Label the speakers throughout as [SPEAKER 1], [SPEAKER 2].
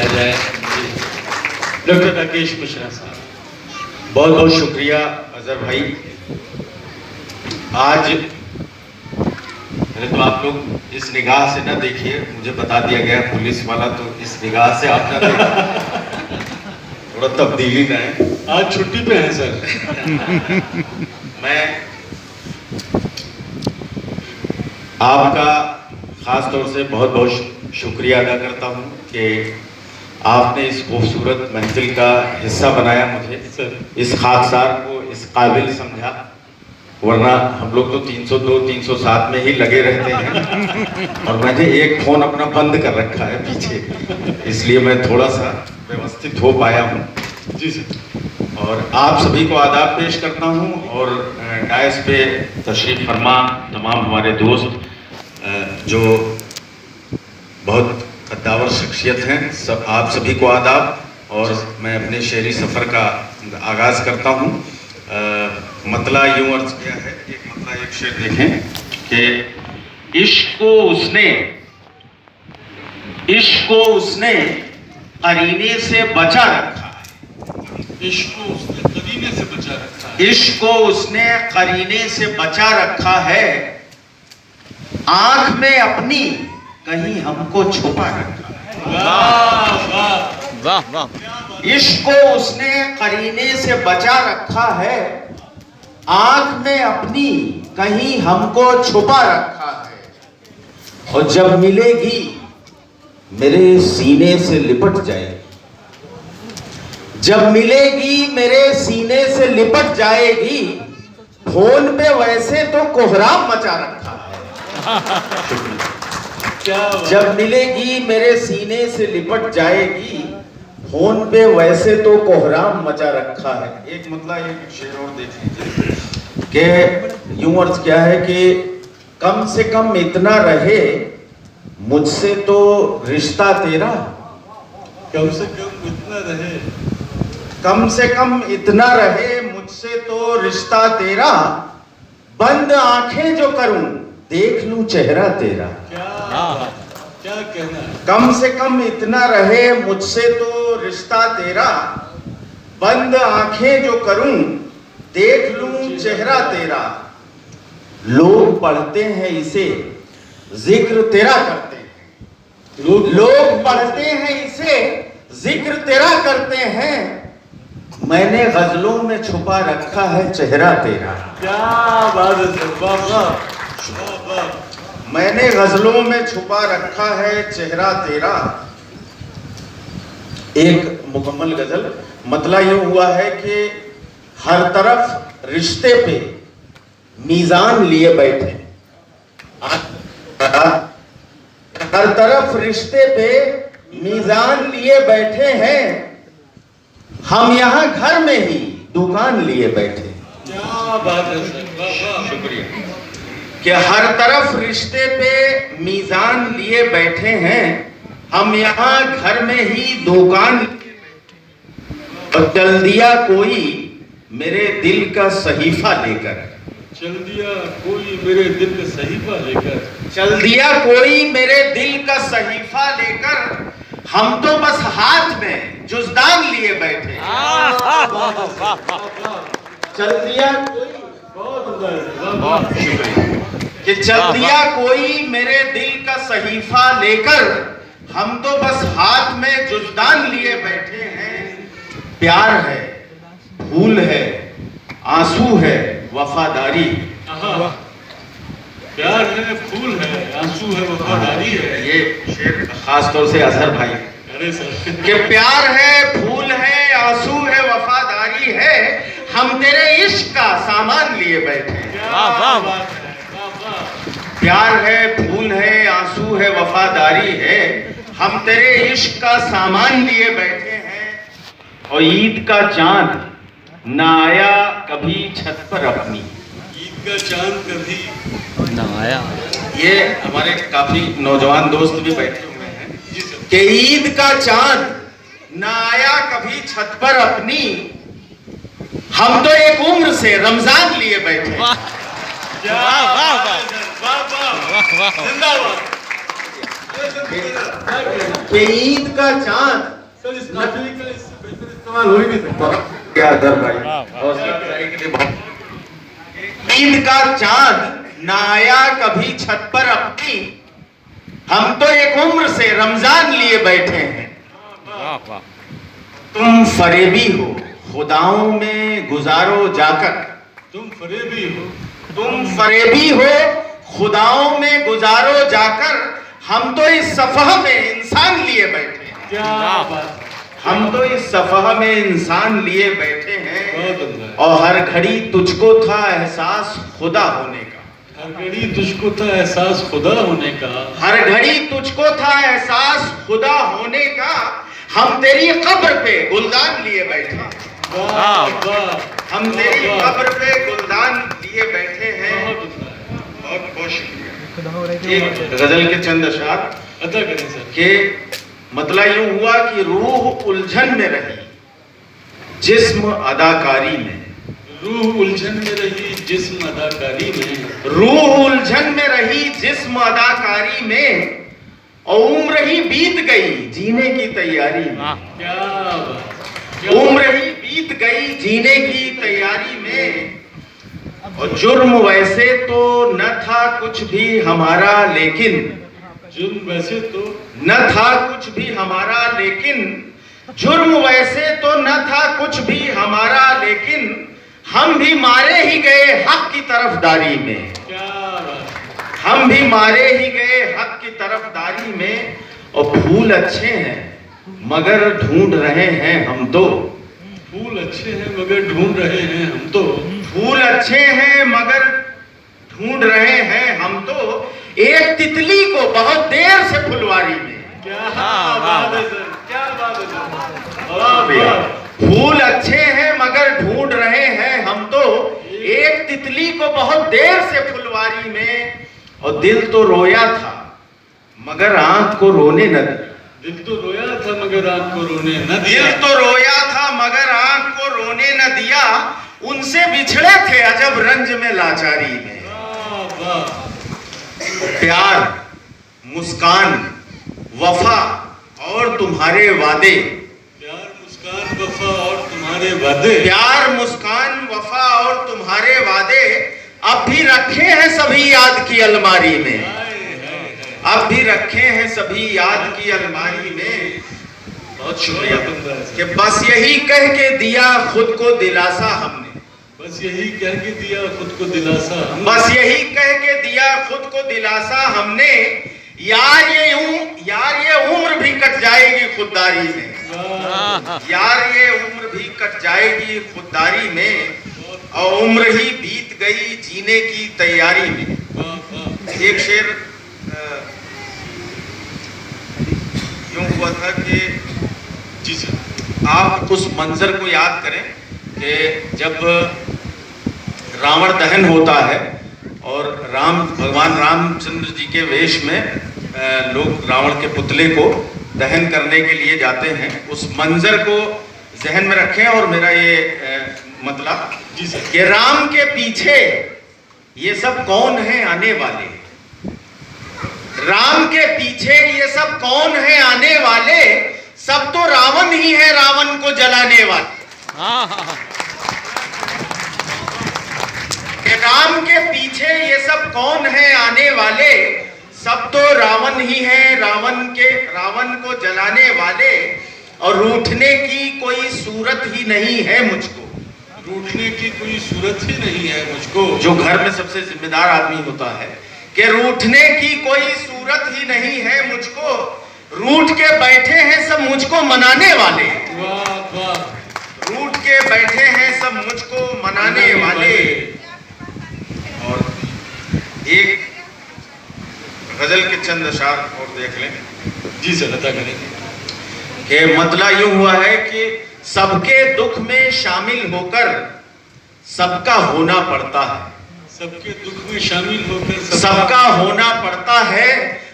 [SPEAKER 1] आ जाए। डॉक्टर राकेश मिश्रा साहब।
[SPEAKER 2] बहुत बहुत शुक्रिया अजहर भाई। आज तो आप लोग इस निगाह से ना देखिए, मुझे बता दिया गया पुलिस वाला, तो इस निगाह से आप ना देखिए, थोड़ा तब्दीली ना है।
[SPEAKER 1] आज छुट्टी पे हैं सर।
[SPEAKER 2] मैं आपका खास तौर से बहुत बहुत शुक्रिया अदा करता हूं कि आपने इस खूबसूरत महफिल का हिस्सा बनाया मुझे, इस खाकसार को इस काबिल समझा, वरना हम लोग तो 302 307 में ही लगे रहते हैं और मैंने एक फोन अपना बंद कर रखा है पीछे, इसलिए मैं थोड़ा सा व्यवस्थित हो पाया हूँ।
[SPEAKER 1] जी सर।
[SPEAKER 2] और आप सभी को आदाब पेश करता हूँ और डायस पे तशरीफ फरमा तमाम हमारे दोस्त जो बहुत कद्दावर शख्सियत हैं, सब आप सभी को आदाब। और मैं अपने शेरी सफ़र का आगाज़ करता हूँ। मतला यूँ अर्ज किया है, एक मतला एक शेर देखें कि इश्क को उसने करीने से बचा रखा है।
[SPEAKER 1] इश्क को उसने करीने से बचा रखा है।
[SPEAKER 2] इश्क को उसने करीने से बचा रखा है, आंख में अपनी कहीं हमको छुपा रखा है।
[SPEAKER 1] वाह वाह
[SPEAKER 3] वाह वाह।
[SPEAKER 2] इश्क को उसने करीने से बचा रखा है, आंख में अपनी कहीं हमको छुपा रखा है, और जब मिलेगी मेरे सीने से लिपट जाएगी। जब मिलेगी मेरे सीने से लिपट जाएगी, फोन पे वैसे तो कोहराम मचा रखा है। जब मिलेगी मेरे सीने से लिपट जाएगी, फोन पे वैसे तो कोहराम मचा रखा है। एक मतलब एक शेर और देख लीजिए कि यूं अर्ज क्या है कि कम से कम इतना रहे मुझसे तो रिश्ता तेरा,
[SPEAKER 1] कम से कम इतना रहे,
[SPEAKER 2] कम से कम इतना रहे मुझसे तो रिश्ता तेरा, बंद आंखें जो करूं देख लूं चेहरा तेरा।
[SPEAKER 1] क्या कहना है।
[SPEAKER 2] कम से कम इतना रहे मुझसे तो रिश्ता तेरा, बंद आंखें जो करूं देख लूं चेहरा तेरा। लोग पढ़ते हैं इसे जिक्र तेरा करते हैं, लोग पढ़ते हैं इसे जिक्र तेरा करते हैं, मैंने गजलों में छुपा रखा है चेहरा तेरा।
[SPEAKER 1] क्या बात है सर, वाह वाह वाह।
[SPEAKER 2] मैंने गजलों में छुपा रखा है चेहरा तेरा। एक मुकम्मल गजल मतला ये हुआ है कि हर तरफ रिश्ते पे मीजान लिए बैठे, हर तरफ रिश्ते पे मीजान लिए बैठे हैं, हम यहाँ घर में ही दुकान लिए बैठे।
[SPEAKER 1] क्या बात है सर, वाह वाह।
[SPEAKER 2] शुक्रिया। कि हर तरफ रिश्ते पे मीजान लिए बैठे हैं, हम यहाँ घर में ही दुकान, और चल दिया कोई मेरे दिल का सहीफा लेकर,
[SPEAKER 1] चल दिया कोई मेरे दिल का सहीफा लेकर,
[SPEAKER 2] चल दिया कोई मेरे दिल का सहीफा लेकर, हम तो बस हाथ में जुज़दान लिए बैठे। चल दिया कोई,
[SPEAKER 1] बहुत उम्दा है, वाह वाह।
[SPEAKER 2] कि चल दिया कोई मेरे दिल का सहीफा लेकर, हम तो बस हाथ में जुज़दान लिए बैठे हैं। प्यार है, फूल है, आंसू है, वफादारी।
[SPEAKER 1] प्यार है, फूल है, आंसू है, वफादारी है।
[SPEAKER 2] ये शेर खास तौर से अजहर भाई।
[SPEAKER 1] अरे सर,
[SPEAKER 2] कि प्यार है, फूल है, आंसू है, वफादारी है, हम तेरे इश्क का सामान लिए बैठे हैं।
[SPEAKER 1] क्या बात है, वाह वाह।
[SPEAKER 2] प्यार है, फूल है, आंसू है, वफादारी है, हम तेरे इश्क का सामान लिए बैठे हैं, और ईद का चांद ना आया कभी छत पर अपनी।
[SPEAKER 1] ईद का चांद कभी
[SPEAKER 3] ना आया।
[SPEAKER 2] ये हमारे काफी नौजवान दोस्त भी बैठे हुए हैं कि ईद का चांद ना आया कभी छत पर अपनी, हम तो एक उम्र से रमजान लिए बैठे।
[SPEAKER 1] क्या
[SPEAKER 3] वाह वाह
[SPEAKER 1] बात है सर, वाह वाह,
[SPEAKER 3] वाह वाह।
[SPEAKER 1] जिंदाबाद।
[SPEAKER 2] कि ईद का चांद
[SPEAKER 1] सर इस काफी का इससे बेहतर इस्तेमाल हो ही नहीं सकता।
[SPEAKER 2] क्या दर भाई
[SPEAKER 3] वाह, वाह।
[SPEAKER 2] हौसला अफजाई के लिए बहुत। ईद का चांद ना आया कभी छत पर अपनी, हम तो एक उम्र से रमजान लिए बैठे हैं।
[SPEAKER 3] वाह वाह
[SPEAKER 2] तुम फरेबी हो खुदाओं में गुजारो जाकर,
[SPEAKER 1] तुम फरेबी हो,
[SPEAKER 2] तुम फरेबी हो खुदाओं में गुजारो जाकर, हम तो इस सफह में इंसान लिए बैठे हैं।
[SPEAKER 1] क्या
[SPEAKER 3] वाह।
[SPEAKER 1] बात,
[SPEAKER 2] हम तो इस सफह में इंसान लिए बैठे हैं,
[SPEAKER 1] बहुत उम्दा।
[SPEAKER 2] और हर घड़ी तुझको था एहसास खुदा होने का।
[SPEAKER 1] हर घड़ी तुझको था एहसास खुदा होने का,
[SPEAKER 2] हर घड़ी तुझको था एहसास खुदा होने का, हम तेरी कब्र पे गुलदान लिए बैठे हैं।
[SPEAKER 1] वाह वाह,
[SPEAKER 2] हम तेरी
[SPEAKER 1] वाह,
[SPEAKER 2] कब्र पे गुलदान लिए बैठे हैं।
[SPEAKER 1] बहुत उम्दा है।
[SPEAKER 2] बहुत बहुत शुक्रिया। एक गजल के चंद अशार
[SPEAKER 1] अदा करें सर।
[SPEAKER 2] के मतलब यूं हुआ कि रूह उलझन में रही जिस्म अदाकारी में,
[SPEAKER 1] रूह उलझन में रही जिस्म अदाकारी में,
[SPEAKER 2] रूह उलझन में रही जिस्म अदाकारी में, और उम्र ही बीत गई जीने की तैयारी में।
[SPEAKER 3] वाह
[SPEAKER 1] क्या बात, क्या
[SPEAKER 2] उम्र ही बीत गई जीने की तैयारी में, और जुर्म वैसे तो न था कुछ भी हमारा लेकिन,
[SPEAKER 1] जुर्म वैसे तो
[SPEAKER 2] न था कुछ भी हमारा लेकिन, जुर्म वैसे तो न था कुछ भी हमारा लेकिन, हम भी मारे ही गए हक की तरफदारी में।
[SPEAKER 1] क्या बात,
[SPEAKER 2] हम भी मारे ही गए हक की तरफदारी में, और फूल अच्छे हैं मगर ढूंढ रहे हैं हम तो,
[SPEAKER 1] फूल अच्छे हैं मगर ढूंढ रहे हैं हम तो,
[SPEAKER 2] फूल अच्छे हैं मगर ढूंढ रहे हैं हम तो, एक तितली को बहुत देर से फुलवारी में।
[SPEAKER 1] क्या
[SPEAKER 3] वाह,
[SPEAKER 1] बात है
[SPEAKER 3] वाह।
[SPEAKER 1] सर, क्या बात है सर, वाह
[SPEAKER 2] भैया,
[SPEAKER 1] वाह,
[SPEAKER 2] फूल अच्छे हैं मगर ढूंढ रहे हैं हम तो, एक तितली को बहुत देर से फुलवारी में, और दिल तो रोया था मगर आंख को रोने न दिया।
[SPEAKER 1] दिल तो रोया था मगर आंख को रोने न दिया।
[SPEAKER 2] दिल तो रोया था मगर आंख को रोने न दिया, उनसे बिछड़े थे अजब रंज में लाचारी में।
[SPEAKER 1] वाह वाह,
[SPEAKER 2] प्यार, मुस्कान, वफा और तुम्हारे वादे,
[SPEAKER 1] प्यार मुस्कान वफा और तुम्हारे वादे,
[SPEAKER 2] प्यार मुस्कान वफा और तुम्हारे वादे, अब भी रखे हैं सभी याद की अलमारी में,
[SPEAKER 1] हाय, हाय, हाय।
[SPEAKER 2] अब भी रखे हैं सभी याद की अलमारी में। बहुत शुक्रिया कि बस यही कह के दिया खुद को दिलासा हमने,
[SPEAKER 1] बस यही कह के दिया खुद को दिलासा हमने,
[SPEAKER 2] बस यही कह के दिया खुद को दिलासा हमने, यार ये उम्र भी कट जाएगी खुददारी में,
[SPEAKER 1] वाह,
[SPEAKER 2] यार ये उम्र भी कट जाएगी खुददारी में, और उम्र ही बीत गई जीने की तैयारी में।
[SPEAKER 1] वाह, वाह।
[SPEAKER 2] एक शेर यूं हुआ था कि
[SPEAKER 1] जी सर,
[SPEAKER 2] आप उस मंजर को याद करें कि जब रावण दहन होता है और भगवान रामचंद्र जी के वेश में लोग रावण के पुतले को दहन करने के लिए जाते हैं। उस मंजर को जहन में रखें, और मेरा ये मतलब
[SPEAKER 1] जी सर,
[SPEAKER 2] कि राम के पीछे ये सब कौन है आने वाले, राम के पीछे ये सब कौन है आने वाले, सब तो रावण ही है रावण को जलाने वाले।
[SPEAKER 3] हाँ हाँ हाँ
[SPEAKER 2] कि राम के पीछे ये सब कौन है आने वाले, सब तो रावण ही है रावण को जलाने वाले, और रूठने की कोई सूरत ही नहीं है मुझको,
[SPEAKER 1] रूठने की कोई सूरत ही नहीं है मुझको।
[SPEAKER 2] जो घर में सबसे जिम्मेदार आदमी होता है, कि रूठने की कोई सूरत ही नहीं है मुझको, रूठ के बैठे हैं सब मुझको मनाने वाले,
[SPEAKER 1] वाह वाह,
[SPEAKER 2] रूठ के बैठे हैं सब मुझको मनाने वाले। और एक गजल के चंद अशार और देख लें
[SPEAKER 1] जी सर, अदा करेंगे।
[SPEAKER 2] कि मतलब यूं हुआ है कि सबके दुख में शामिल होकर सबका होना पड़ता है,
[SPEAKER 1] सबके दुख में शामिल होकर
[SPEAKER 2] सबका होना पड़ता है,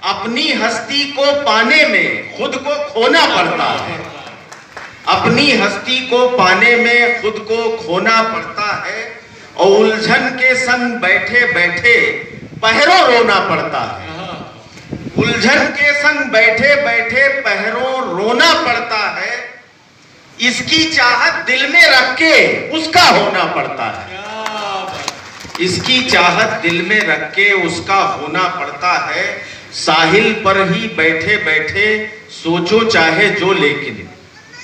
[SPEAKER 2] अपनी हस्ती को पाने में खुद को खोना पड़ता है, अपनी हस्ती को पाने में खुद को खोना पड़ता है, और उलझन के संग बैठे बैठे पहरों रोना पड़ता है, उलझन के संग बैठे बैठे पहरों रोना पड़ता है, इसकी चाहत दिल में रख के उसका होना पड़ता है।
[SPEAKER 1] क्या बात।
[SPEAKER 2] इसकी चाहत दिल में रख के उसका होना पड़ता है। साहिल पर ही बैठे बैठे सोचो चाहे जो, लेकिन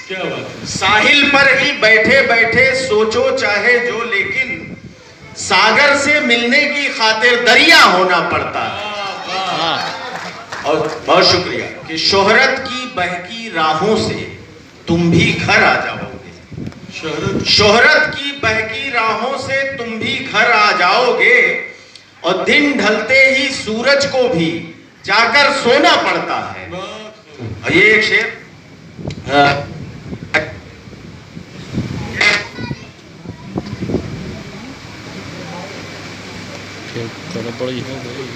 [SPEAKER 1] क्या बात है।
[SPEAKER 2] साहिल पर ही बैठे बैठे सोचो चाहे जो, लेकिन सागर से मिलने की खातिर दरिया होना पड़ता है।
[SPEAKER 3] वाह
[SPEAKER 2] और बहुत शुक्रिया कि शोहरत की बहकी राहों से तुम भी घर आ जाओगे। शोहरत की बहकी राहों से तुम भी घर आ जाओगे, और दिन ढलते ही सूरज को भी जाकर सोना पड़ता है। और ये एक शेर
[SPEAKER 3] गड़बड़ी हो गई।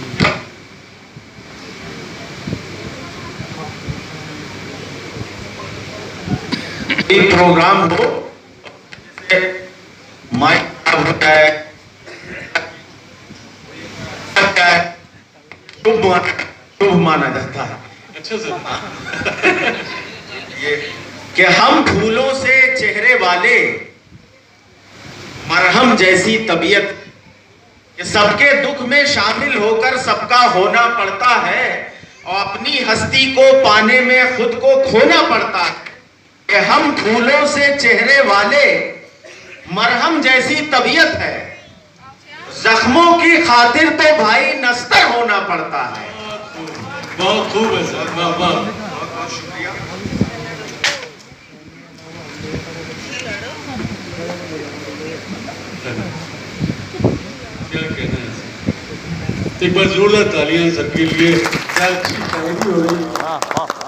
[SPEAKER 2] प्रोग्राम हो, माइक होता है, शुभ माना जाता है।
[SPEAKER 1] अच्छा सर।
[SPEAKER 2] ये कि हम फूलों से चेहरे वाले, मरहम जैसी तबीयत, कि सबके दुख में शामिल होकर सबका होना पड़ता है, और अपनी हस्ती को पाने में खुद को खोना पड़ता है। कि हम फूलों से चेहरे वाले, मरहम जैसी तबीयत है, जख्मों की खातिर तो भाई नस्तर होना पड़ता है।
[SPEAKER 1] बहुत खूब है सर। वाह वाह।
[SPEAKER 2] बहुत शुक्रिया।
[SPEAKER 1] क्या कहना है सर। एक बार जोरदार तालियां सबके लिए। क्या अच्छी शायरी हो रही है।
[SPEAKER 3] वाह वाह।